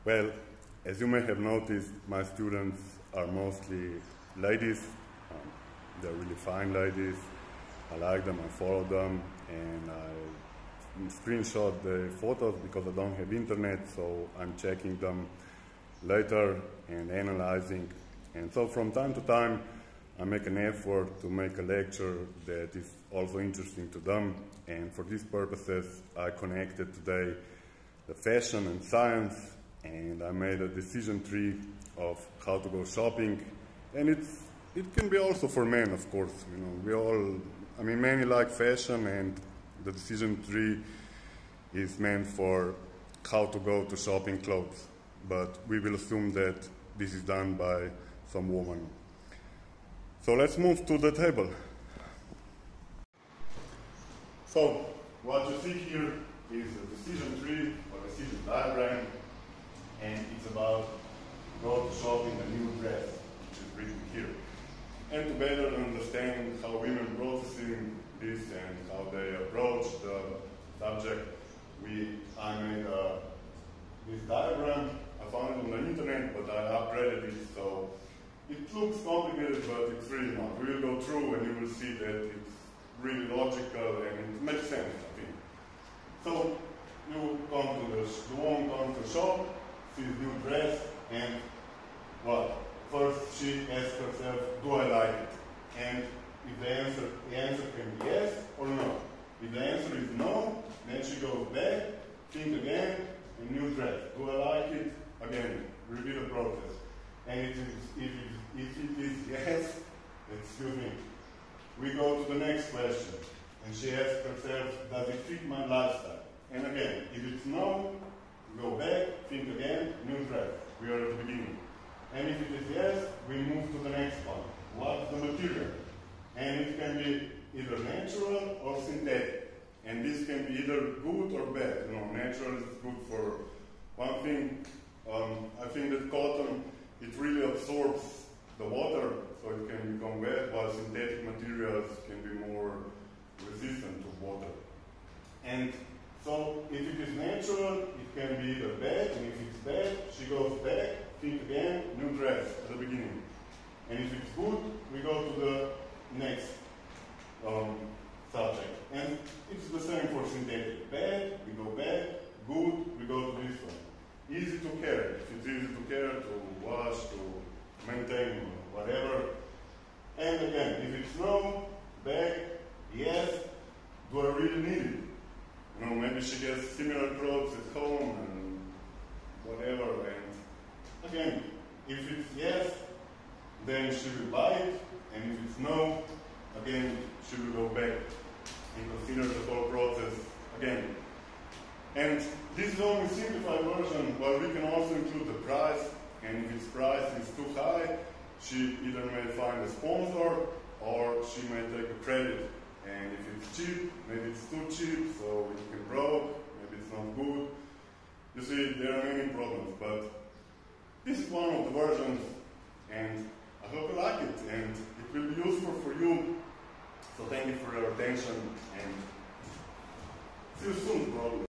Well, as you may have noticed, my students are mostly ladies. They're really fine ladies. I like them, I follow them, and I screenshot the photos because I don't have internet, so I'm checking them later and analyzing. And so from time to time, I make an effort to make a lecture that is also interesting to them. And for these purposes, I connected today the fashion and science, and I made a decision tree of how to go shopping. And it can be also for men, of course. You know, many like fashion, and the decision tree is meant for how to go to shopping clothes. But we will assume that this is done by some woman. So let's move to the table. So what you see here is a decision tree or decision diagram, and it's about go to shopping a new dress, which is written here. And to better understand how women processing this and how they approach the subject, I made this diagram. I found it on the internet, but I upgraded it, so it looks complicated, but it's really not. We will go through and you will see that it's really logical and it makes sense, I think. So you come to the woman comes to shop, sees new dress, and what? First she asks herself, do I like it? And if the answer can be yes or no. If the answer is no, then she goes back, think again, a new dress. Do I like it? Again, repeat the process. And if it is yes, excuse me, we go to the next question. And she asks herself, does it fit my lifestyle? And again, if it's no, go back, think again, new dress. We are at the beginning. And if it is yes, we move to the next one. What's the material? And it can be either natural or synthetic. And this can be either good or bad. You know, natural is good for one thing. I think that cotton, it really absorbs the water, so it can become wet, while synthetic materials can be more resistant to water. And so if it is natural, it can be either bad, and if it's bad, she goes back, think again, new dress at the beginning. And if it's good, we go to the next subject. And it's the same for synthetic. Bad, we go back, good, we go to this one. Easy to care, if it's easy to care, to wash, to maintain, whatever. And again, if it's no, back, yes, do I really need it? You know, maybe she gets similar clothes at home and whatever. And again, if it's yes, then she will buy it. And if it's no, again, she will go back and consider the whole process again. And this is only simplified version, but we can also include the price. And if its price is too high, she either may find a sponsor or she may take a credit. And if it's cheap, maybe it's too cheap, so it can broke, maybe it's not good. You see, there are many problems, but this is one of the versions, and I hope you like it, and it will be useful for you. So thank you for your attention, and see you soon, probably.